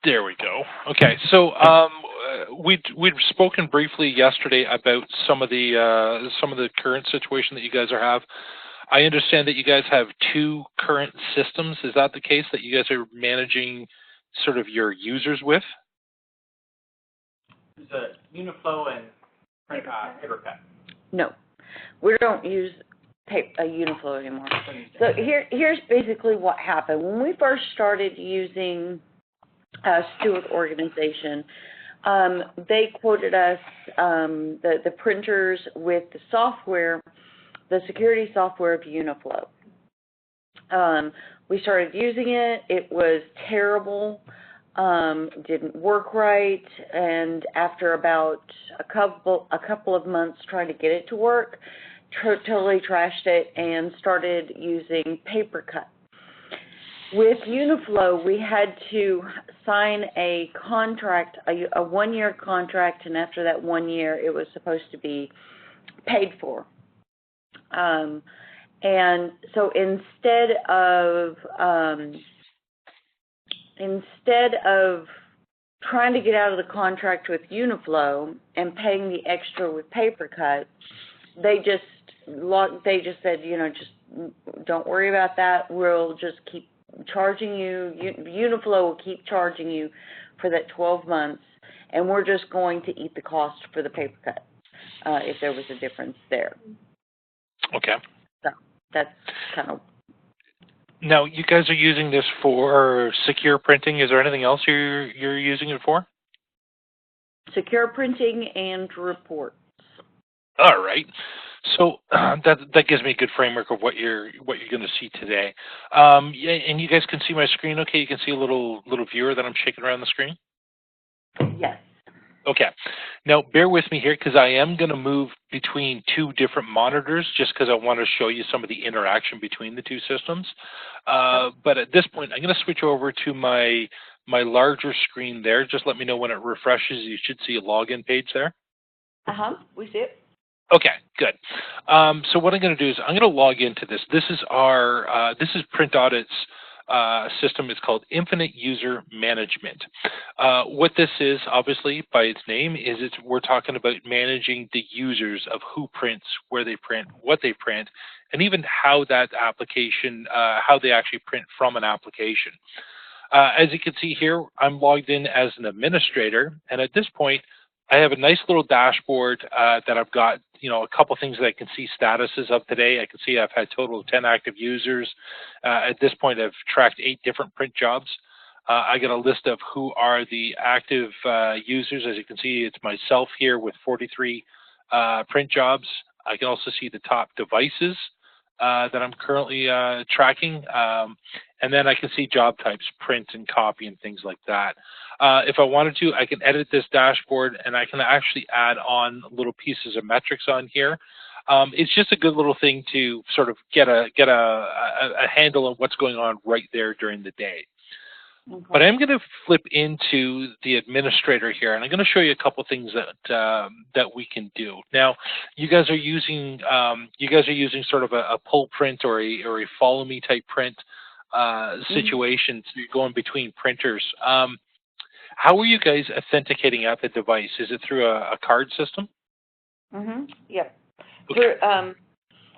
There we go. Okay, so we'd spoken briefly yesterday about some of the current situation that you guys are have. I understand that you guys have two current systems. Is that the case that you guys are managing sort of your users with? There's a Uniflow and Papercut. No, we don't use Uniflow anymore. So here's basically what happened. When we first started using Stewart Organization, they quoted us the printers with the software, the security software of Uniflow. We started using it. It was terrible. Didn't work right, and after about a couple of months trying to get it to work, totally trashed it and started using Papercut. With Uniflow, we had to sign a contract, a one-year contract, and after that 1 year, it was supposed to be paid for. And so instead of trying to get out of the contract with Uniflow and paying the extra with Papercut, they just said, just don't worry about that. We'll just keep charging you. Uniflow will keep charging you for that 12 months, and we're just going to eat the cost for the Papercut if there was a difference there. Okay. So that's kind of. Now, you guys are using this for secure printing. Is there anything else you're using it for? Secure printing and reports. All right. So that gives me a good framework of what you're going to see today. Yeah, and you guys can see my screen. Okay, you can see a little viewer that I'm shaking around the screen. Yes. Okay. Now, bear with me here because I am going to move between two different monitors just because I want to show you some of the interaction between the two systems. But at this point, I'm going to switch over to my larger screen there. Just let me know when it refreshes. You should see a login page there. We see it. Okay, good. So what I'm going to do is I'm going to log into this. This is Print Audit's system. It's called Infinite User Management. What this is, obviously, by its name, is we're talking about managing the users of who prints, where they print, what they print, and even how that application, how they actually print from an application. As you can see here, I'm logged in as an administrator, and at this point, I have a nice little dashboard that I've got, a couple things that I can see statuses of today. I can see I've had a total of 10 active users. At this point, I've tracked 8 different print jobs. I got a list of who are the active users. As you can see, it's myself here with 43 print jobs. I can also see the top devices that I'm currently tracking. And then I can see job types, print and copy and things like that. If I wanted to, I can edit this dashboard and I can actually add on little pieces of metrics on here. It's just a good little thing to sort of get a handle on what's going on right there during the day. Okay. But I'm going to flip into the administrator here, and I'm going to show you a couple things that we can do. Now, you guys are using sort of a pull print or a follow me type print situation. So you're going between printers. How are you guys authenticating at the device? Is it through a card system? Yeah. Okay.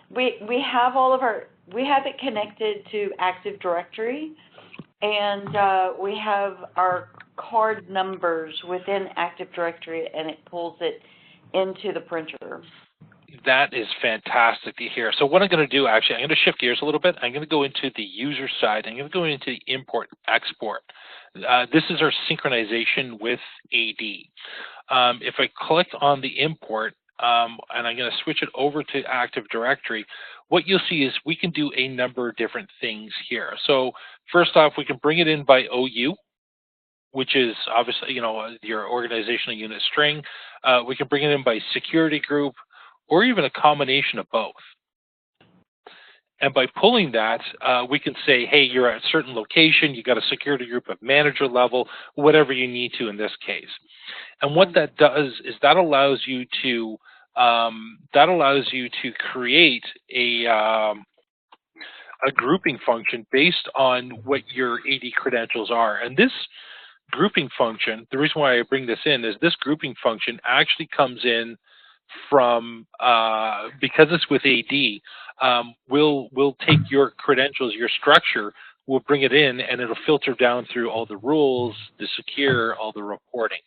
We have it connected to Active Directory. And we have our card numbers within Active Directory, and it pulls it into the printer. That is fantastic to hear. So what I'm going to do, actually, I'm going to shift gears a little bit. I'm going to go into the user side. I'm going to go into the import export. This is our synchronization with AD. If I click on the import, and I'm going to switch it over to Active Directory, what you'll see is we can do a number of different things here. So first off, we can bring it in by OU, which is obviously, your organizational unit string. We can bring it in by security group, or even a combination of both. And by pulling that, we can say, hey, you're at a certain location, you got a security group of manager level, whatever you need to in this case. And what that does is that allows you to create a grouping function based on what your AD credentials are. And this grouping function, the reason why I bring this in is this grouping function actually comes in from, because it's with AD, we'll take your credentials, your structure, we'll bring it in, and it'll filter down through all the rules, the secure, all the reporting.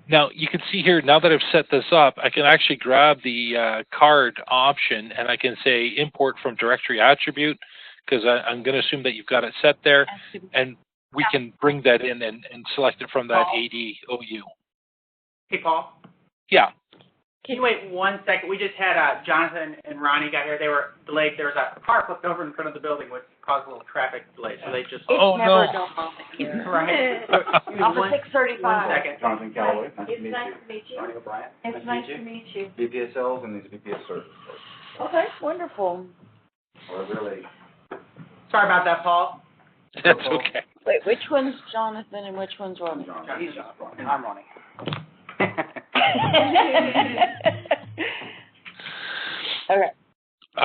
Now, you can see here, now that I've set this up, I can actually grab the card option, and I can say import from directory attribute, because I'm going to assume that you've got it set there, and we can bring that in and select it from that AD OU. Hey, Paul. Yeah. Can you wait 1 second? We just had Jonathan and Ronnie got here. They were delayed. There was a car flipped over in front of the building, which caused a little traffic delay. So they just. Oh, never no. normal here. Right. Off of 635. 1 second. Jonathan Calloway, nice to It's meet nice you. to meet you. Ronnie O'Brien, It's nice to meet you. VP of Sales and he's VP of Service. Okay, wonderful. We're really, Sorry about that, Paul. That's okay. Wait, which one's Jonathan and which one's Ronnie? John. He's Jonathan. I'm Ronnie. Okay.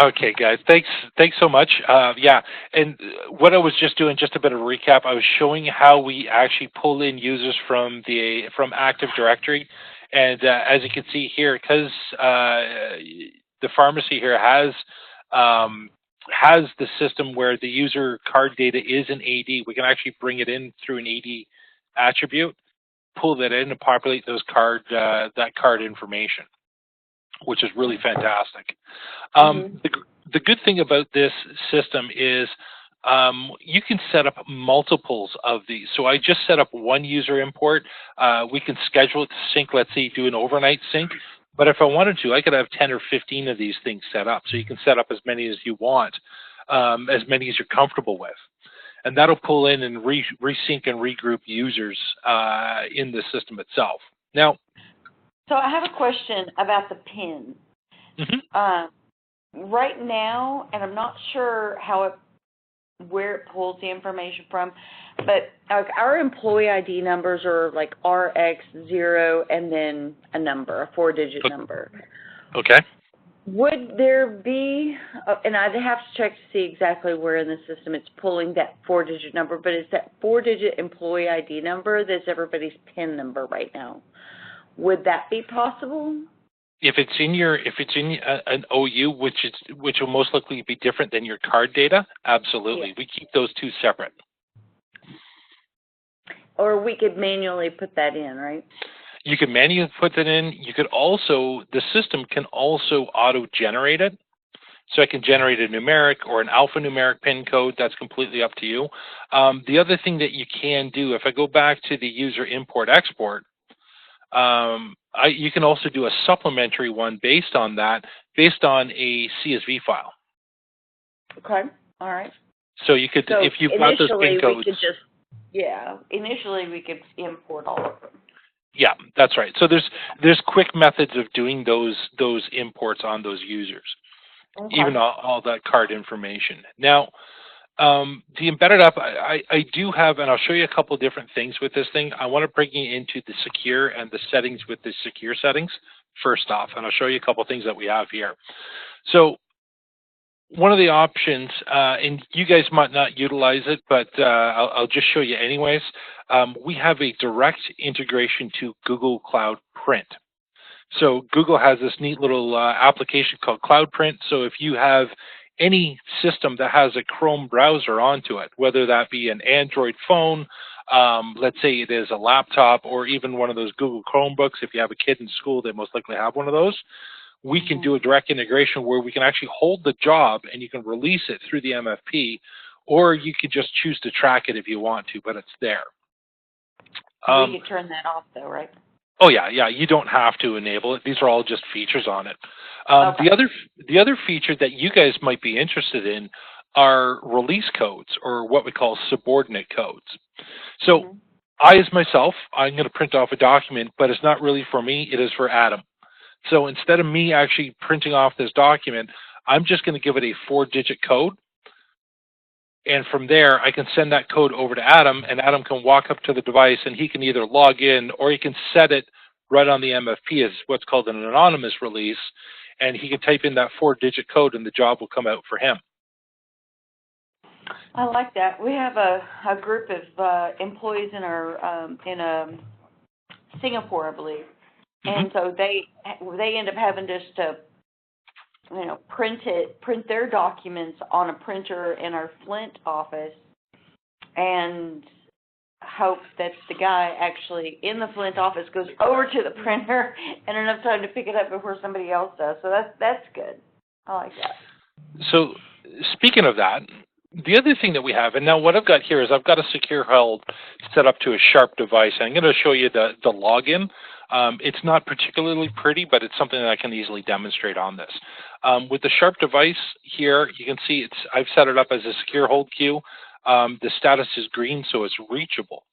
Okay, guys. Thanks so much. Yeah, and what I was just doing, just a bit of a recap, I was showing how we actually pull in users from Active Directory, and as you can see here, because the pharmacy here has the system where the user card data is in AD, we can actually bring it in through an AD attribute, pull that in, and populate those that card information, which is really fantastic. The good thing about this system is you can set up multiples of these. So I just set up one user import. We can schedule it to sync, let's say do an overnight sync. But if I wanted to, I could have 10 or 15 of these things set up. So you can set up as many as you want, as many as you're comfortable with. And that'll pull in and resync and regroup users in the system itself. Now, So I have a question about the PIN. Right now, and I'm not sure where it pulls the information from, but our employee ID numbers are like RX0 and then a number, a 4-digit number. okay. Would there be, and I'd have to check to see exactly where in the system it's pulling that 4-digit number, but is that 4-digit employee ID number that's everybody's PIN number right now? Would that be possible? If it's in an OU, which will most likely be different than your card data, absolutely. Yeah. We keep those two separate. Or we could manually put that in, right? You can manually put that in. You could also, the system can also auto-generate it. So I can generate a numeric or an alphanumeric PIN code. That's completely up to you. The other thing that you can do, if I go back to the user import-export, you can also do a supplementary one based on that, based on a CSV file. Okay, all right. So you could, so if you've got those PIN codes. Initially we could import all of them. Yeah, that's right. So there's quick methods of doing those imports on those users, even all that card information. Now, the embedded app, I do have, and I'll show you a couple of different things with this thing. I want to bring you into the secure and the settings with the secure settings first off, and I'll show you a couple of things that we have here. So one of the options, and you guys might not utilize it, but I'll just show you anyways. We have a direct integration to Google Cloud Print. So Google has this neat little application called Cloud Print. So if you have any system that has a Chrome browser onto it, whether that be an Android phone, let's say it is a laptop, or even one of those Google Chromebooks, if you have a kid in school, they most likely have one of those, we can do a direct integration where we can actually hold the job and you can release it through the MFP, or you could just choose to track it if you want to, but it's there. We could turn that off though, right? Oh yeah, you don't have to enable it. These are all just features on it. The other feature that you guys might be interested in are release codes, or what we call subordinate codes. So I, as myself, I'm going to print off a document, but it's not really for me, it is for Adam. So instead of me actually printing off this document, I'm just going to give it a 4-digit code. And from there, I can send that code over to Adam, and Adam can walk up to the device, and he can either log in, or he can set it right on the MFP as what's called an anonymous release, and he can type in that 4-digit code, and the job will come out for him. I like that. We have a group of employees in our in Singapore, I believe, and so they end up having just to print their documents on a printer in our Flint office, and hope that the guy actually in the Flint office goes over to the printer and enough time to pick it up before somebody else does. So that's good. I like that. So speaking of that, the other thing that we have, and now what I've got here is I've got a secure hold set up to a Sharp device. I'm going to show you the login. It's not particularly pretty, but it's something that I can easily demonstrate on this. With the Sharp device here, you can see I've set it up as a secure hold queue. The status is green, so it's reachable.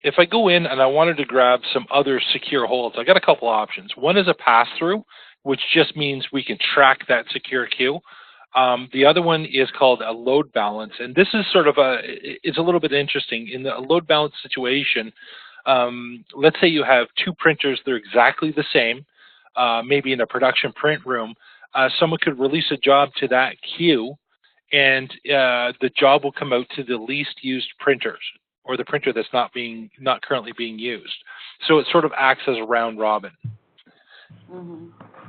If I go in and I wanted to grab some other secure holds, I got a couple options. One is a pass-through, which just means we can track that secure queue. The other one is called a load balance, and this is sort of it's a little bit interesting. In a load balance situation, let's say you have two printers, they're exactly the same, maybe in a production print room. Someone could release a job to that queue, and the job will come out to the least used printers, or the printer that's not currently being used. So it sort of acts as a round robin. Mm-hmm.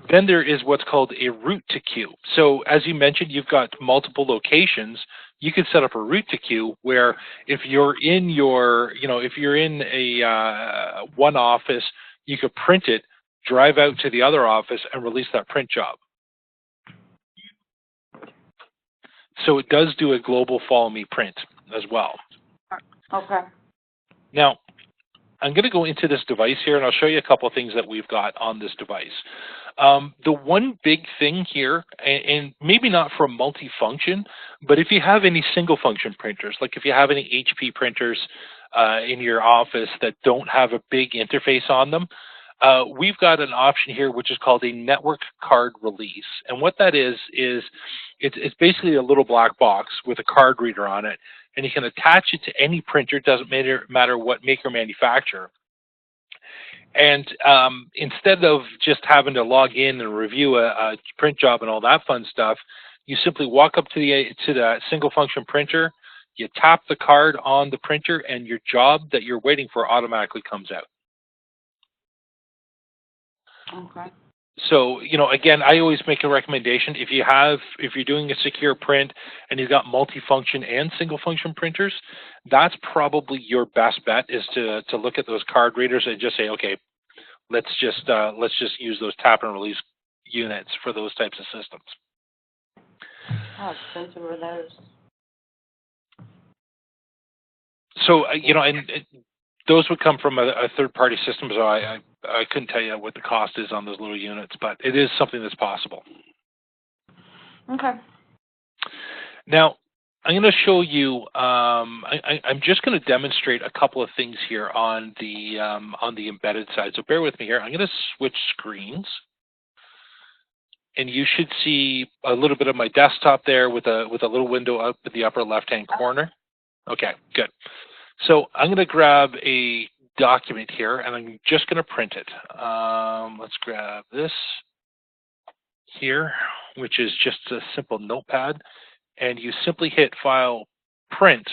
Then there is what's called a route to queue. So as you mentioned, you've got multiple locations. You could set up a route to queue where if you're in a one office, you could print it, drive out to the other office, and release that print job. So it does do a global follow me print as well. Okay. Now, I'm going to go into this device here, and I'll show you a couple of things that we've got on this device. The one big thing here, and maybe not for multi-function, but if you have any single-function printers, like if you have any HP printers in your office that don't have a big interface on them, we've got an option here which is called a network card release. And what that is it's basically a little black box with a card reader on it, and you can attach it to any printer. It doesn't matter what make or manufacturer. And instead of just having to log in and review a print job and all that fun stuff, you simply walk up to the single function printer, you tap the card on the printer, and your job that you're waiting for automatically comes out. Okay. So, again, I always make a recommendation. If you're doing a secure print and you've got multifunction and single function printers, that's probably your best bet, is to look at those card readers and just say, okay, let's just use those tap and release units for those types of systems. How expensive are those? So, those would come from a third-party system, so I couldn't tell you what the cost is on those little units, but it is something that's possible. Okay. Now, I'm going to show you. I'm just going to demonstrate a couple of things here on the embedded side. So bear with me here. I'm going to switch screens, and you should see a little bit of my desktop there with a little window up in the upper left-hand corner. Okay, good. So I'm going to grab a document here, and I'm just going to print it. Let's grab this here, which is just a simple notepad, and you simply hit File, Print.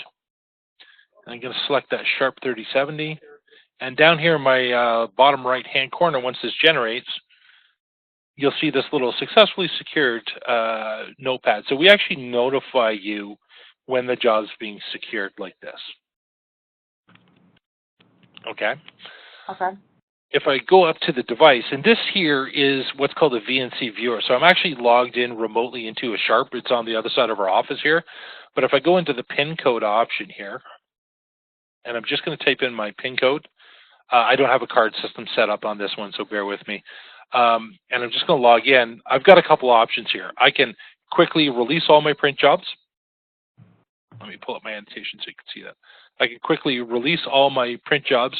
And I'm going to select that Sharp 3070, and down here in my bottom right-hand corner, once this generates, you'll see this little successfully secured notepad. So we actually notify you when the job's being secured like this. Okay. Okay. If I go up to the device, and this here is what's called a VNC viewer. So I'm actually logged in remotely into a Sharp. It's on the other side of our office here. But if I go into the PIN code option here, and I'm just going to type in my PIN code. I don't have a card system set up on this one, so bear with me. And I'm just going to log in. I've got a couple options here. I can quickly release all my print jobs. Let me pull up my annotation so you can see that. I can quickly release all my print jobs.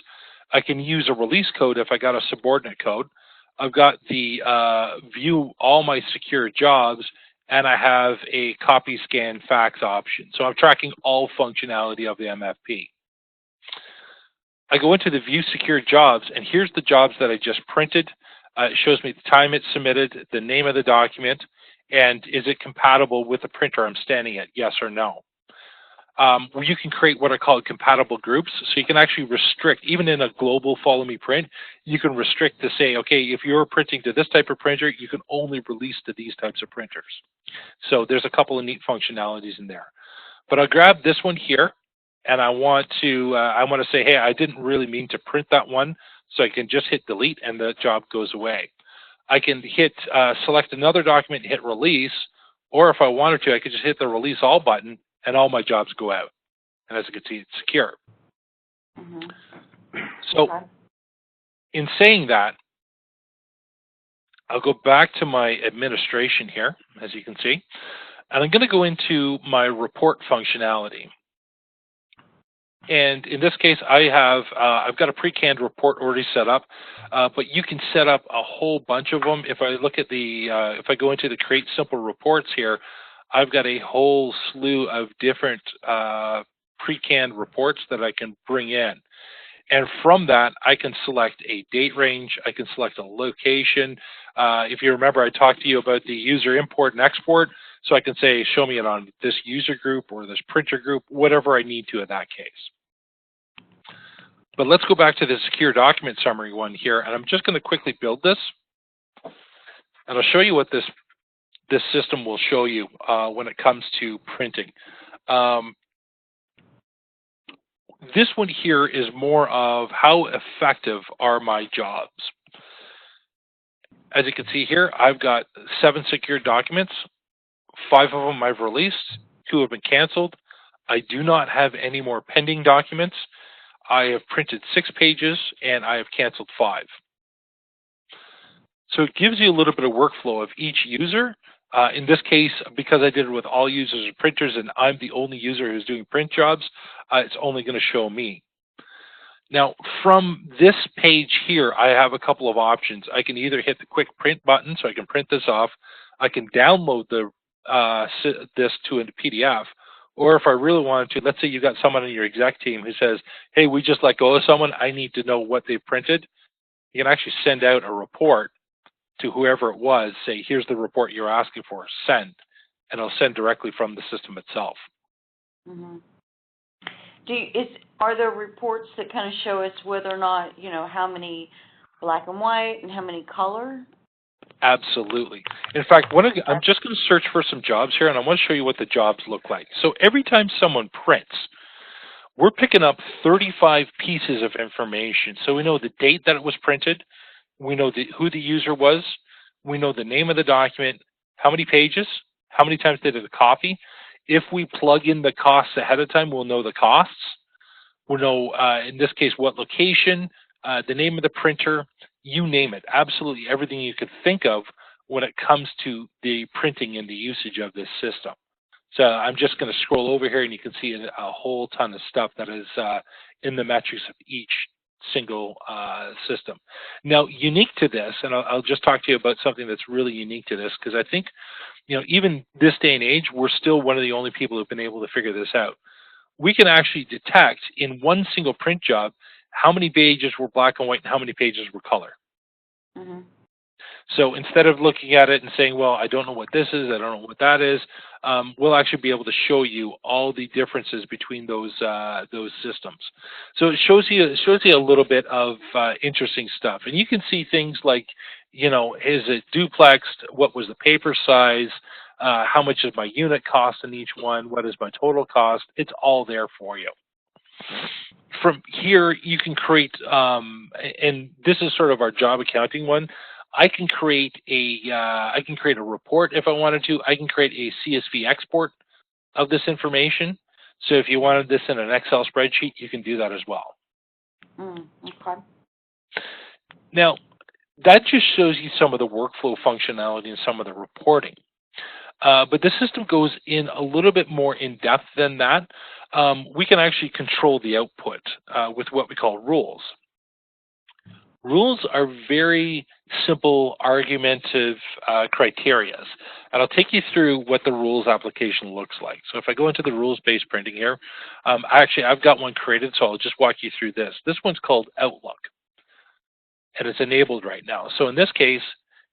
I can use a release code if I got a subordinate code. I've got the view all my secure jobs, and I have a copy, scan, fax option. So I'm tracking all functionality of the MFP. I go into the view secure jobs, and here's the jobs that I just printed. It shows me the time it's submitted, the name of the document, and is it compatible with the printer I'm standing at, yes or no. where you can create what are called compatible groups. So you can actually restrict, even in a global follow me print, you can restrict to say, okay, if you're printing to this type of printer, you can only release to these types of printers. So there's a couple of neat functionalities in there. But I'll grab this one here, and I want to say, hey, I didn't really mean to print that one, so I can just hit delete and the job goes away. I can hit select another document, hit release, or if I wanted to, I could just hit the release all button and all my jobs go out. And as you can see, it's secure. So in saying that, I'll go back to my administration here, as you can see, and I'm going to go into my report functionality. And in this case, I've got a pre-canned report already set up, but you can set up a whole bunch of them. If I look at if I go into the Create Simple Reports here, I've got a whole slew of different pre-canned reports that I can bring in. And from that, I can select a date range. I can select a location. If you remember, I talked to you about the user import and export. So I can say, show me it on this user group or this printer group, whatever I need to in that case. But let's go back to the secure document summary one here. And I'm just going to quickly build this. And I'll show you what this system will show you when it comes to printing. This one here is more of how effective are my jobs. As you can see here, I've got 7 secure documents. 5 of them I've released, 2 have been canceled. I do not have any more pending documents. I have printed 6 pages and I have canceled 5. So it gives you a little bit of workflow of each user. In this case, because I did it with all users and printers and I'm the only user who's doing print jobs, it's only going to show me. Now, from this page here, I have a couple of options. I can either hit the quick print button so I can print this off. I can download this to a PDF, or if I really wanted to, let's say you got someone on your exec team who says, hey, we just let go of someone, I need to know what they printed. You can actually send out a report to whoever it was, say, here's the report you're asking for, send, and it'll send directly from the system itself. Are there reports that kind of show us whether or not, how many black and white and how many color? Absolutely. In fact, I'm just going to search for some jobs here, and I want to show you what the jobs look like. So every time someone prints, we're picking up 35 pieces of information. So we know the date that it was printed, we know who the user was, we know the name of the document, how many pages, how many times did it copy. If we plug in the costs ahead of time, we'll know the costs. We'll know, in this case, what location, the name of the printer, you name it, absolutely everything you could think of when it comes to the printing and the usage of this system. So I'm just going to scroll over here and you can see a whole ton of stuff that is in the metrics of each single system. Now, unique to this, and I'll just talk to you about something that's really unique to this, because I think, even this day and age, we're still one of the only people who've been able to figure this out. We can actually detect in one single print job how many pages were black and white and how many pages were color. So instead of looking at it and saying, well, I don't know what this is, I don't know what that is, we'll actually be able to show you all the differences between those systems. So it shows you a little bit of interesting stuff. And you can see things like, is it duplexed? What was the paper size? How much does my unit cost in each one? What is my total cost? It's all there for you. From here, you can create, and this is sort of our job accounting one. I can create a report if I wanted to. I can create a CSV export of this information. So if you wanted this in an Excel spreadsheet, you can do that as well. Okay. Now, that just shows you some of the workflow functionality and some of the reporting. But the system goes in a little bit more in depth than that. We can actually control the output with what we call rules. Rules are very simple argumentative criteria. And I'll take you through what the rules application looks like. So if I go into the rules-based printing here, actually I've got one created, so I'll just walk you through this. This one's called Outlook, and it's enabled right now. So in this case,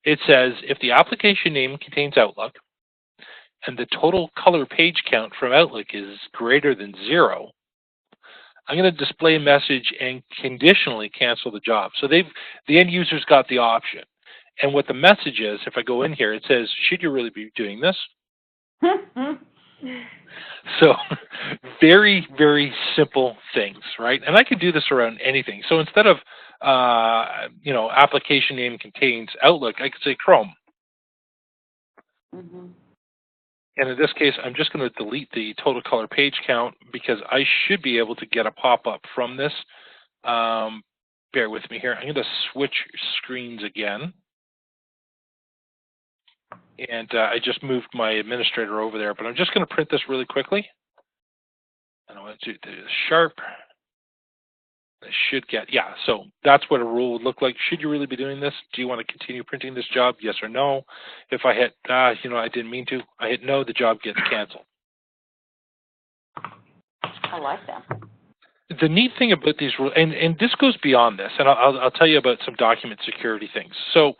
it says if the application name contains Outlook, and the total color page count from Outlook is greater than 0, I'm going to display a message and conditionally cancel the job. So the end user's got the option. And what the message is, if I go in here, it says, should you really be doing this? So very, very simple things, right? And I can do this around anything. So instead of, application name contains Outlook, I could say Chrome. Mm-hmm. And in this case, I'm just going to delete the total color page count because I should be able to get a pop-up from this. Bear with me here. I'm going to switch screens again. And I just moved my administrator over there, but I'm just going to print this really quickly. And I want to do the sharp. I should get, yeah, so that's what a rule would look like. Should you really be doing this? Do you want to continue printing this job? Yes or no? If I hit, I didn't mean to, I hit no, the job gets canceled. I like that. The neat thing about these rules, and this goes beyond this, and I'll tell you about some document security things. So,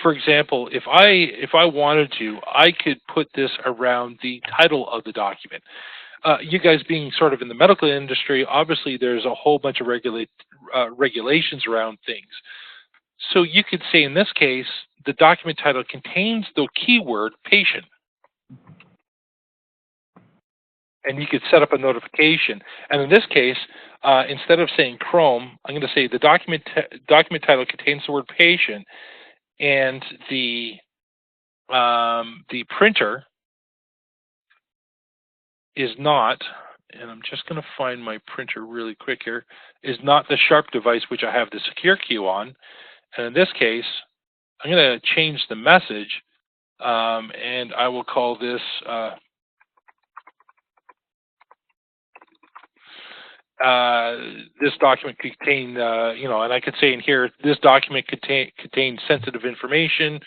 for example, if I wanted to, I could put this around the title of the document. You guys being sort of in the medical industry, obviously there's a whole bunch of regulations around things. So you could say in this case, the document title contains the keyword patient. And you could set up a notification. And in this case, instead of saying Chrome, I'm going to say the document title contains the word patient, and the printer is not, and I'm just going to find my printer really quick here, is not the Sharp device which I have the secure queue on. And in this case, I'm going to change the message, and I will call this this document contain, and I could say in here, this document contains sensitive information.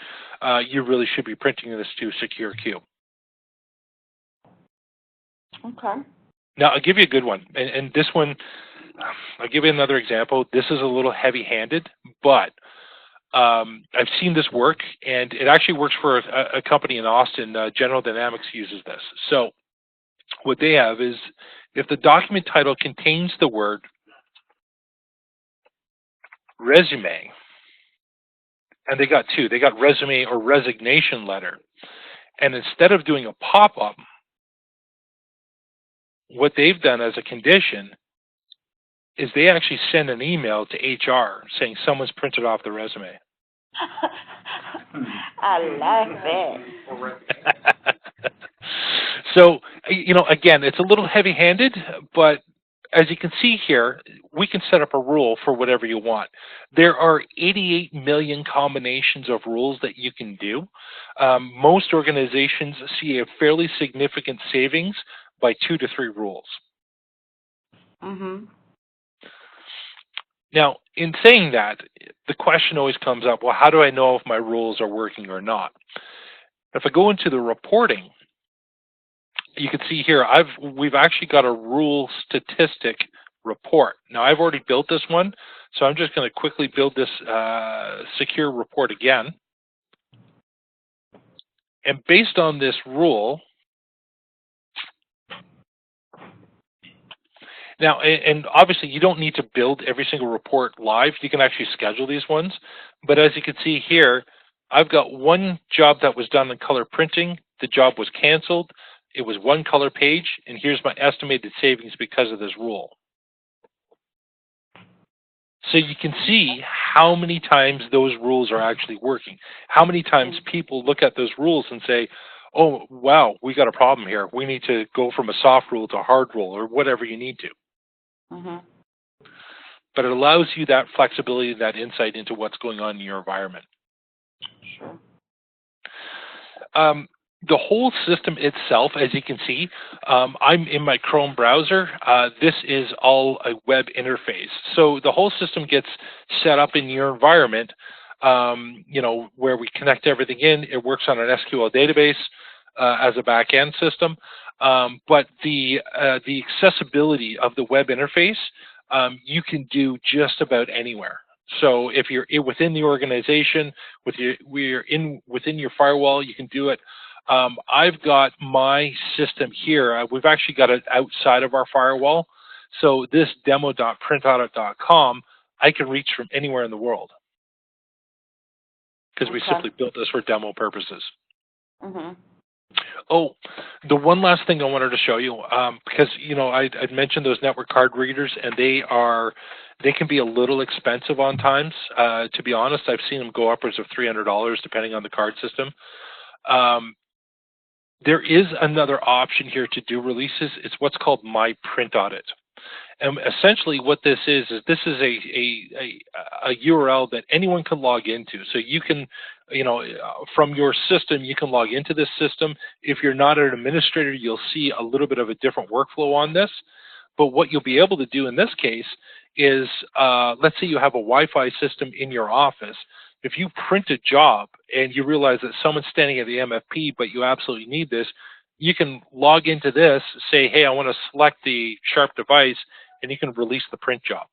You really should be printing this to secure queue. Okay. Now, I'll give you a good one. And this one, I'll give you another example. This is a little heavy-handed, but I've seen this work, and it actually works for a company in Austin. General Dynamics uses this. So what they have is, if the document title contains the word resume, and they got two. They got resume or resignation letter. And instead of doing a pop-up, what they've done as a condition is they actually send an email to HR saying someone's printed off the resume. I like that. So, again, it's a little heavy-handed, but as you can see here, we can set up a rule for whatever you want. There are 88 million combinations of rules that you can do. Most organizations see a fairly significant savings by 2 to 3 rules. Mm-hmm. Now, in saying that, the question always comes up, well, how do I know if my rules are working or not? If I go into the reporting, you can see here, we've actually got a rule statistic report. Now, I've already built this one, so I'm just going to quickly build this secure report again. And based on this rule, now, and obviously you don't need to build every single report live. You can actually schedule these ones. But as you can see here, I've got one job that was done in color printing. The job was canceled. It was one color page, and here's my estimated savings because of this rule. So you can see how many times those rules are actually working. How many times people look at those rules and say, oh, wow, we got a problem here. We need to go from a soft rule to a hard rule, or whatever you need to. Mm-hmm. But it allows you that flexibility, that insight into what's going on in your environment. Sure. The whole system itself, as you can see, I'm in my Chrome browser. This is all a web interface. So the whole system gets set up in your environment, where we connect everything in. It works on an SQL database as a back-end system. But the accessibility of the web interface, you can do just about anywhere. So if you're within the organization, within your firewall, you can do it. I've got my system here. We've actually got it outside of our firewall. So this demo.printaudit.com, I can reach from anywhere in the world because we Okay. simply built this for demo purposes. Mhm. Oh, the one last thing I wanted to show you, because I'd mentioned those network card readers, and they can be a little expensive on times. To be honest, I've seen them go upwards of $300 depending on the card system. There is another option here to do releases. It's what's called My Print Audit. And essentially what this is this is a URL that anyone can log into. So you can, from your system, you can log into this system. If you're not an administrator, you'll see a little bit of a different workflow on this. But what you'll be able to do in this case is, let's say you have a Wi-Fi system in your office. If you print a job and you realize that someone's standing at the MFP, but you absolutely need this, you can log into this, say, hey, I want to select the Sharp device, and you can release the print job.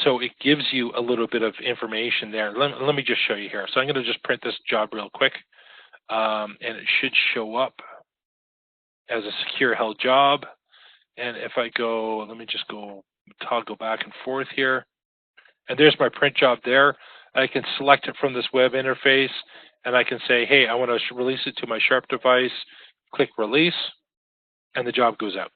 So it gives you a little bit of information there. Let me just show you here. So I'm going to just print this job real quick, and it should show up as a secure held job. And if I go, let me just go toggle back and forth here. And there's my print job there. I can select it from this web interface, and I can say, hey, I want to release it to my Sharp device, click release, and the job goes out.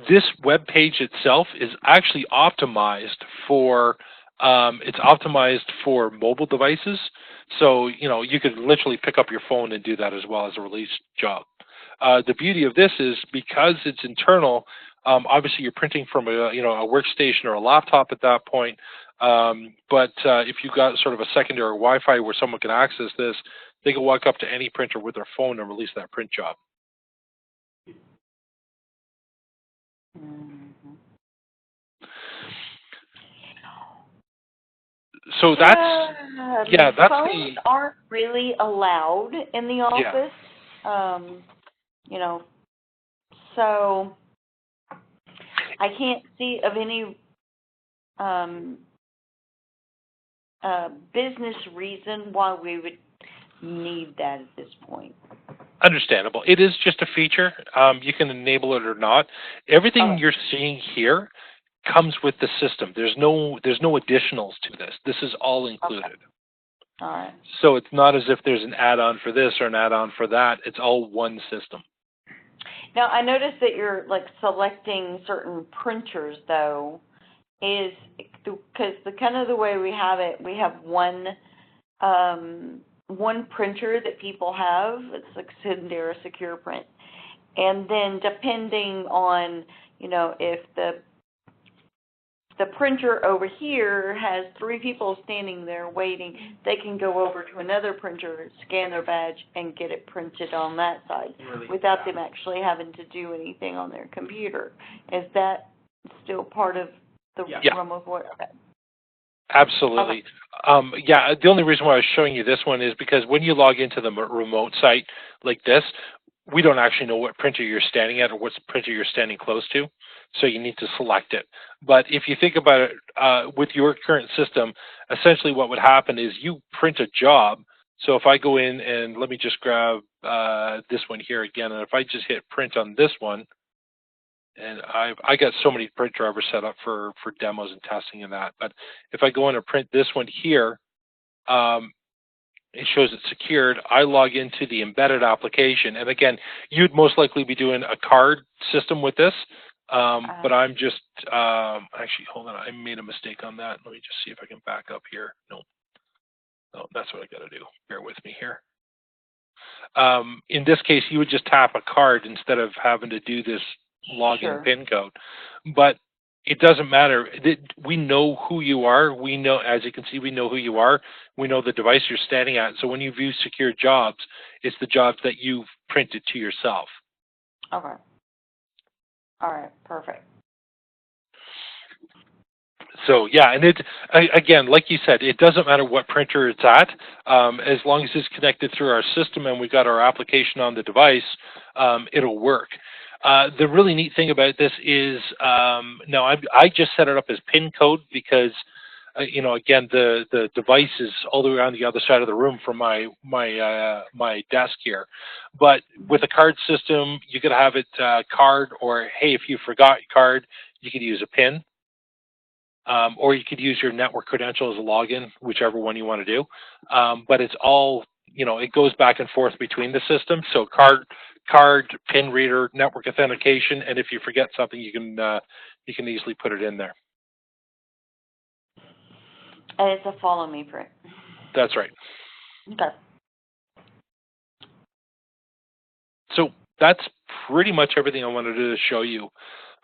This web page itself is actually optimized for mobile devices. So, you could literally pick up your phone and do that as well as a release job. The beauty of this is because it's internal, obviously you're printing from a workstation or a laptop at that point. But if you've got sort of a secondary Wi-Fi where someone can access this, they can walk up to any printer with their phone and release that print job. Mhm. So that's that's phones aren't really allowed in the office. So I can't see of any business reason why we would need that at this point. understandable. It is just a feature. You can enable it or not. Everything you're seeing here comes with the system. There's no additionals to this. This is all included. Okay. All right. So it's not as if there's an add-on for this or an add-on for that. It's all one system. Now I noticed that you're selecting certain printers though, is because the way we have it, we have one printer that people have. It's like Sendera Secure Print, and then depending on if the printer over here has 3 people standing there waiting, they can go over to another printer, scan their badge, and get it printed on that side without them actually having to do anything on their computer. Is that still part of the realm of what? Okay. Absolutely. Okay. The only reason why I was showing you this one is because when you log into the remote site like this, we don't actually know what printer you're standing at or what printer you're standing close to, so you need to select it. But if you think about it, with your current system, essentially what would happen is you print a job. So if I go in and let me just grab this one here again, and if I just hit print on this one, and I got so many print drivers set up for demos and testing and that, but if I go in and print this one here, it shows it's secured. I log into the embedded application, and again, you'd most likely be doing a card system with this, but I'm just, actually, hold on, I made a mistake on that. Let me just see if I can back up here. No, that's what I got to do. Bear with me here. In this case, you would just tap a card instead of having to do this login PIN code, but it doesn't matter. We know who you are. We know, as you can see, we know who you are. We know the device you're standing at. So when you view secure jobs, it's the jobs that you've printed to yourself. Okay. All right. Perfect. So yeah, and again, like you said, it doesn't matter what printer it's at, as long as it's connected through our system and we've got our application on the device, it'll work. The really neat thing about this is, now I just set it up as PIN code because you know, again, the device is all the way around the other side of the room from my desk here. But with a card system, you could have it card, or hey, if you forgot your card, you could use a PIN. Or you could use your network credential as a login, whichever one you want to do. But it's all, you know, it goes back and forth between the systems. So card, PIN reader, network authentication, and if you forget something, you can easily put it in there. And it's a follow me print. That's right. Okay. So that's pretty much everything I wanted to show you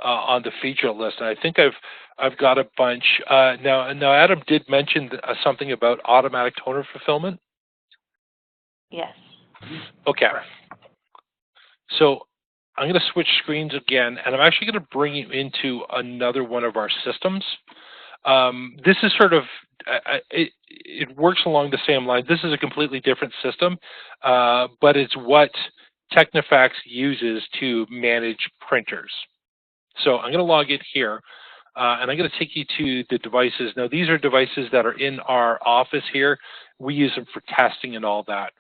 on the feature list. And I think I've got a bunch. Now Adam did mention something about automatic toner fulfillment. Yes. Okay. So I'm going to switch screens again, and I'm actually going to bring you into another one of our systems. This is sort of, it works along the same line. This is a completely different system, but it's what Technifax uses to manage printers. So I'm going to log in here, and I'm going to take you to the devices. Now, these are devices that are in our office here. We use them for testing and all that.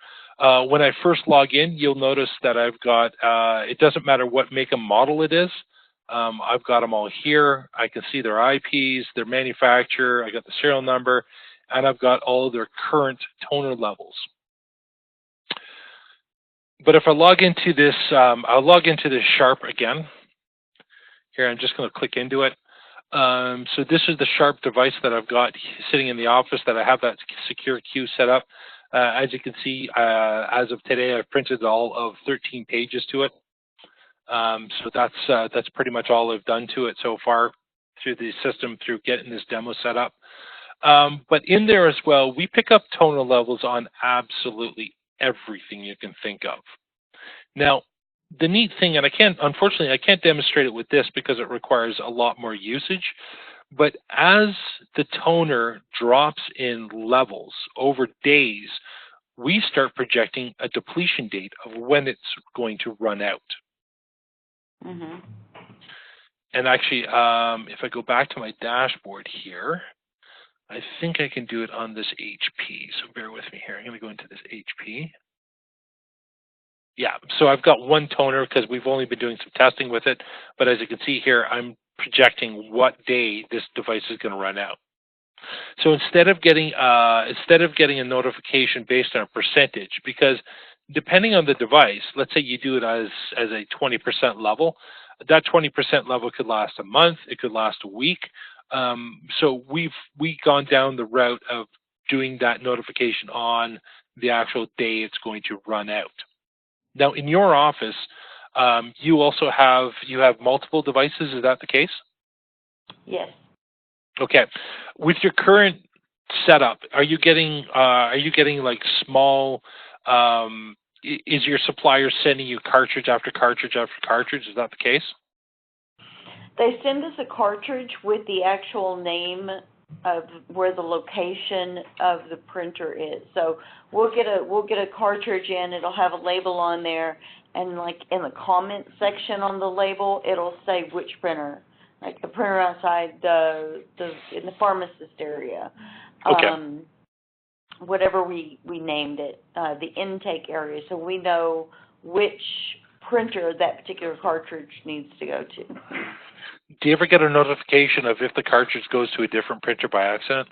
When I first log in, you'll notice that I've got, it doesn't matter what make and model it is. I've got them all here. I can see their IPs, their manufacturer, I got the serial number, and I've got all of their current toner levels. But if I log into this, I'll log into this Sharp again. Here, I'm just going to click into it. So this is the Sharp device that I've got sitting in the office that I have that secure queue set up. As you can see, as of today, I've printed all of 13 pages to it. So that's pretty much all I've done to it so far through the system, through getting this demo set up. But in there as well, we pick up toner levels on absolutely everything you can think of. Now, the neat thing, and unfortunately, I can't demonstrate it with this because it requires a lot more usage, but as the toner drops in levels over days, we start projecting a depletion date of when it's going to run out. Mm-hmm. And actually, if I go back to my dashboard here, I think I can do it on this HP. So bear with me here. I'm going to go into this HP. Yeah, so I've got one toner because we've only been doing some testing with it. But as you can see here, I'm projecting what day this device is going to run out. So instead of getting a notification based on a percentage, because depending on the device, let's say you do it as a 20% level, that 20% level could last a month, it could last a week. So we've gone down the route of doing that notification on the actual day it's going to run out. Now, in your office, you also have multiple devices. Is that the case? Yes. Okay. With your current setup, are you getting like small? Is your supplier sending you cartridge after cartridge after cartridge? Is that the case? They send us a cartridge with the actual name of where the location of the printer is. So we'll get a cartridge in. It'll have a label on there, and like in the comment section on the label, it'll say which printer. Like the printer outside in the pharmacist area. Okay. Whatever we named it, the intake area, so we know which printer that particular cartridge needs to go to. Do you ever get a notification of if the cartridge goes to a different printer by accident?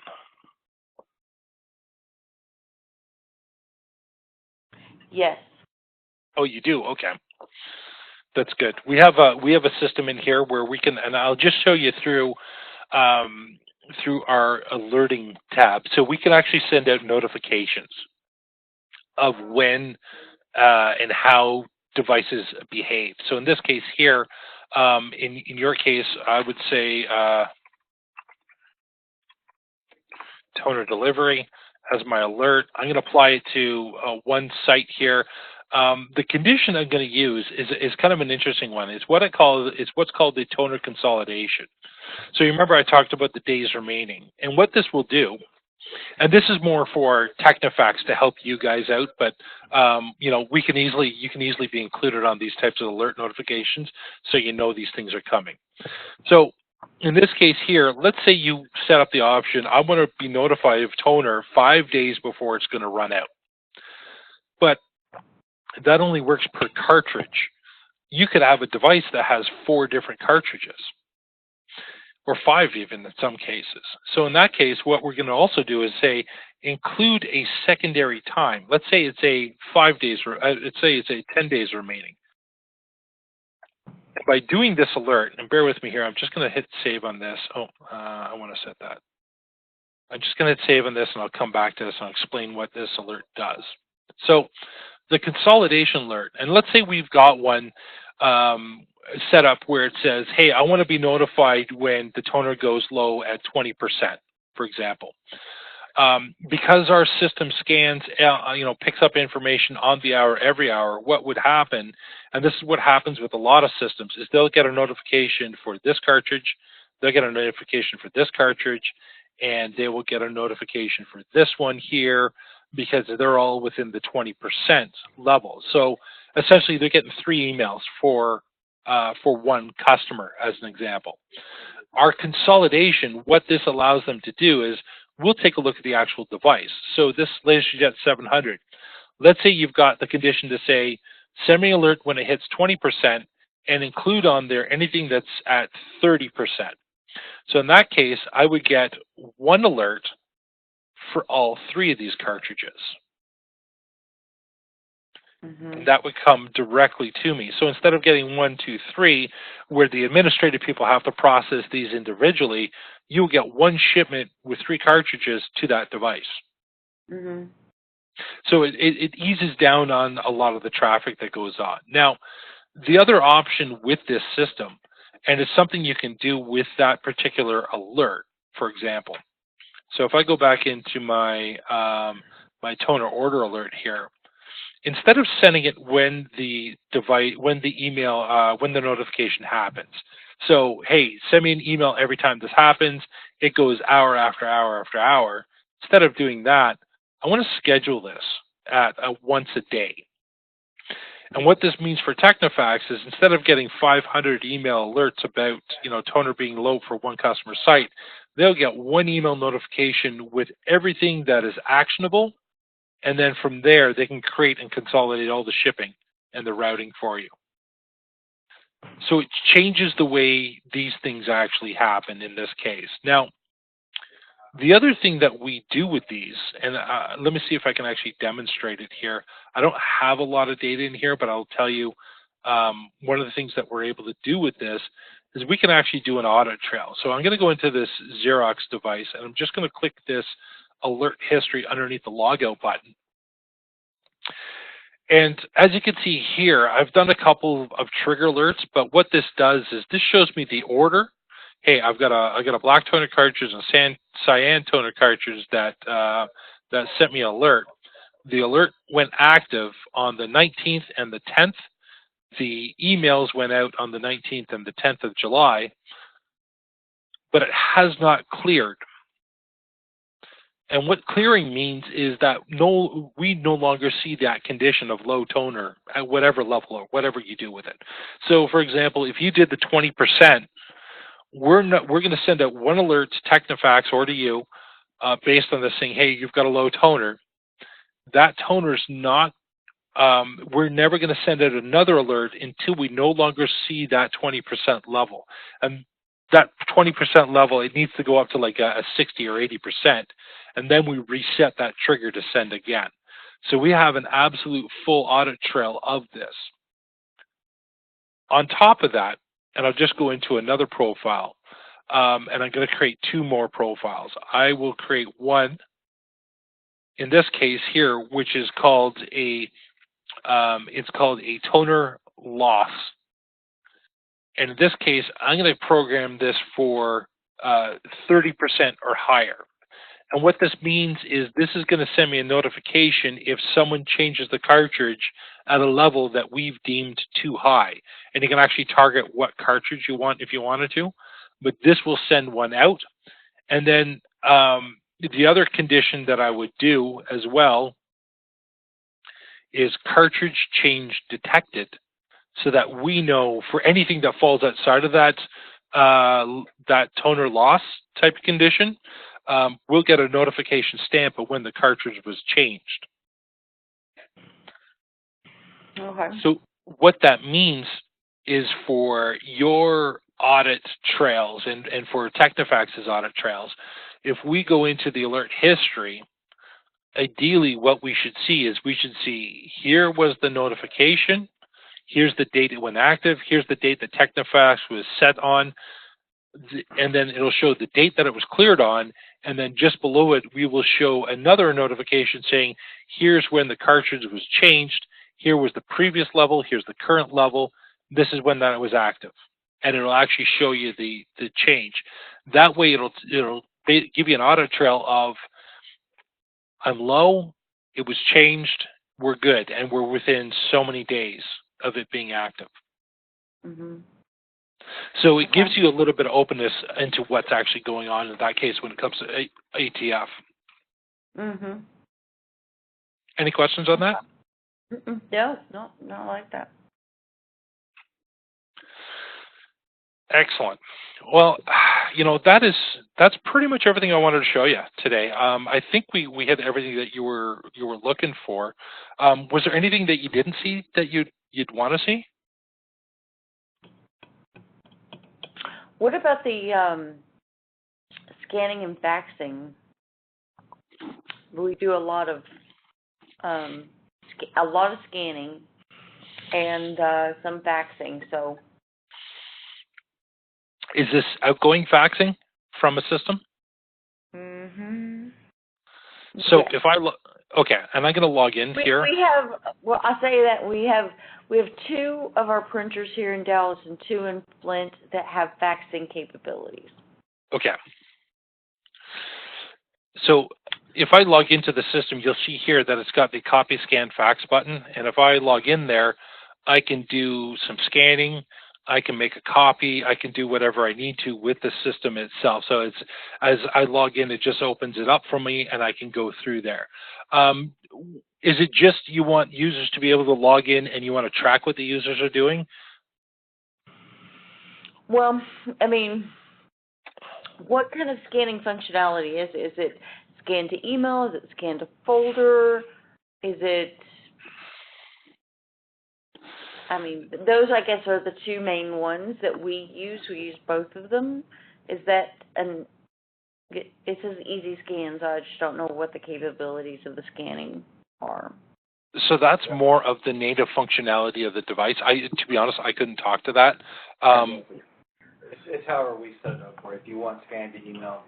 Yes. Oh, you do? Okay. That's good. We have a system in here where we can, and I'll just show you through our alerting tab. So we can actually send out notifications of when and how devices behave. So in this case here, in your case, I would say toner delivery as my alert. I'm going to apply it to one site here. The condition I'm going to use is kind of an interesting one. It's what's called the toner consolidation. So you remember I talked about the days remaining, and what this will do, and this is more for Technifax to help you guys out, but you know, you can easily be included on these types of alert notifications, so you know these things are coming. So in this case here, let's say you set up the option, I want to be notified of toner 5 days before it's going to run out. But that only works per cartridge. You could have a device that has 4 different cartridges, or 5 even in some cases. So in that case, what we're going to also do is say, include a secondary time. Let's say it's a 5 days, let's say it's a 10 days remaining. By doing this alert, and bear with me here, I'm just going to hit save on this. I want to set that. I'm just going to hit save on this, and I'll come back to this and I'll explain what this alert does. So the consolidation alert, and let's say we've got one set up where it says, hey, I want to be notified when the toner goes low at 20%, for example. Because our system scans, picks up information on the hour, every hour, what would happen, and this is what happens with a lot of systems, is they'll get a notification for this cartridge, they'll get a notification for this cartridge, and they will get a notification for this one here, because they're all within the 20% level. So essentially, they're getting 3 emails for one customer, as an example. Our consolidation, what this allows them to do is, we'll take a look at the actual device. So this LaserJet 700, let's say you've got the condition to say, send me an alert when it hits 20% and include on there anything that's at 30%. So in that case, I would get 1 alert for all 3 of these cartridges. And that would come directly to me. So instead of getting 1, 2, 3, where the administrative people have to process these individually, you'll get 1 shipment with 3 cartridges to that device. So it eases down on a lot of the traffic that goes on. Now, the other option with this system, and it's something you can do with that particular alert, for example. So if I go back into my my toner order alert here, instead of sending it when the notification happens. So, hey, send me an email every time this happens. It goes hour after hour after hour. Instead of doing that, I want to schedule this at once a day. And what this means for Technifax is, instead of getting 500 email alerts about, toner being low for one customer site, they'll get 1 email notification with everything that is actionable. And then from there, they can create and consolidate all the shipping and the routing for you. So it changes the way these things actually happen in this case. Now, the other thing that we do with these, and let me see if I can actually demonstrate it here. I don't have a lot of data in here, but I'll tell you one of the things that we're able to do with this is we can actually do an audit trail. So I'm going to go into this Xerox device, and I'm just going to click this alert history underneath the logout button. And as you can see here, I've done a couple of trigger alerts, but what this does is this shows me the order. Hey, I got a black toner cartridge and cyan toner cartridge that sent me an alert. The alert went active on the 19th and the 10th. The emails went out on the 19th and the 10th of July, but it has not cleared. And what clearing means is that we no longer see that condition of low toner at whatever level or whatever you do with it. So, for example, if you did the 20%, we're going to send out 1 alert to Technifax or to you based on this saying, hey, you've got a low toner. That toner's not. We're never going to send out another alert until we no longer see that 20% level. And that 20% level, it needs to go up to like a 60 or 80%. And then we reset that trigger to send again. So we have an absolute full audit trail of this. On top of that, and I'll just go into another profile, and I'm going to create 2 more profiles. I will create one, in this case here, which is called a toner loss. And in this case, I'm going to program this for 30% or higher. And what this means is this is going to send me a notification if someone changes the cartridge at a level that we've deemed too high. And you can actually target what cartridge you want if you wanted to, but this will send one out. And then the other condition that I would do as well is cartridge change detected, so that we know for anything that falls outside of that, that toner loss type of condition, we'll get a notification stamp of when the cartridge was changed. Okay. So what that means is for your audit trails and for Technifax's audit trails, if we go into the alert history, ideally what we should see is we should see here was the notification, here's the date it went active, here's the date that Technifax was set on, and then it'll show the date that it was cleared on, and then just below it we will show another notification saying here's when the cartridge was changed, here was the previous level, here's the current level, this is when that was active. And it'll actually show you the change. That way it'll give you an audit trail of I'm low, it was changed, we're good, and we're within so many days of it being active. Mm-hmm. So it gives you a little bit of openness into what's actually going on in that case when it comes to ATF. Mm-hmm. Any questions on that? No, not like that. Excellent. Well, that's pretty much everything I wanted to show you today. I think we had everything that you were looking for. Was there anything that you didn't see that you'd want to see? What about the scanning and faxing? We do a lot of scanning and some faxing. So, is this outgoing faxing from a system? Mm-hmm. So Yes. if I okay, and I'm going to log in here. We have. Well, I say that we have 2 of our printers here in Dallas and 2 in Flint that have faxing capabilities. Okay. So if I log into the system, you'll see here that it's got the copy, scan, fax button. And if I log in there, I can do some scanning. I can make a copy. I can do whatever I need to with the system itself. So it's as I log in, it just opens it up for me, and I can go through there. Is it just you want users to be able to log in and you want to track what the users are doing? Well, I mean, what kind of scanning functionality is it? Is it scan to email? Is it scan to folder? Is it... I mean, those, I guess, are the 2 main ones that we use. We use both of them. Is that it says easy scans. I just don't know what the capabilities of the scanning are. So that's more of the native functionality of the device. To be honest, I couldn't talk to that. It's however we set it up for. If you want scan to email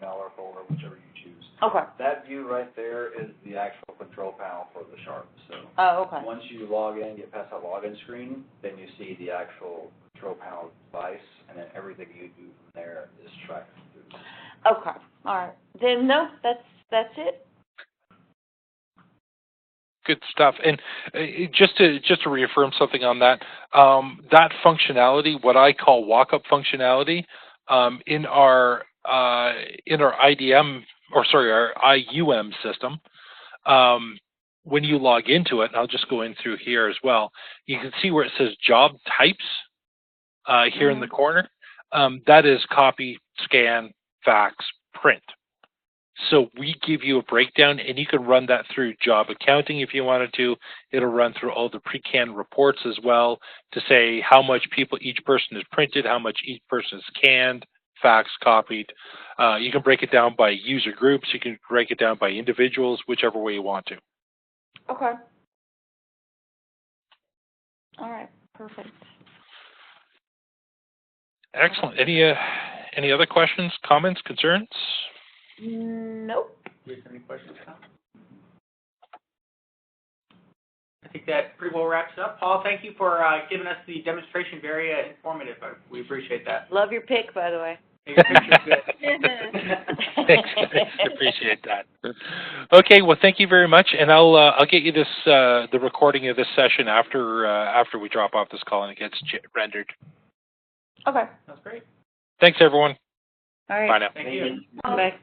or folder, whichever you choose. Okay. That view right there is the actual control panel for the Sharp. So Okay. once you log in, get past that login screen, then you see the actual control panel device, and then everything you do from there is tracked through. Okay. All right. Then no, that's it. Good stuff. And just to reaffirm something on that, that functionality, what I call walk-up functionality, in our IDM, or sorry, our IUM system, when you log into it, and I'll just go in through here as well, you can see where it says job types here in the corner. That is copy, scan, fax, print. So we give you a breakdown, and you can run that through job accounting if you wanted to. It'll run through all the pre-canned reports as well to say how much each person is printed, how much each person is scanned, fax, copied. You can break it down by user groups. You can break it down by individuals, whichever way you want to. Okay. All right. Perfect. Excellent. Any other questions, comments, concerns? Nope. Do you have any questions, Tom? I think that pretty well wraps it up. Paul, thank you for giving us the demonstration. Very informative. We appreciate that. Love your pick, by the way. Your picture's good. Thanks, guys. Appreciate that. Okay, well, thank you very much, and I'll get you this the recording of this session after we drop off this call and it gets rendered. Okay. That's great. Thanks, everyone. All right. Bye now. Thank you. Bye.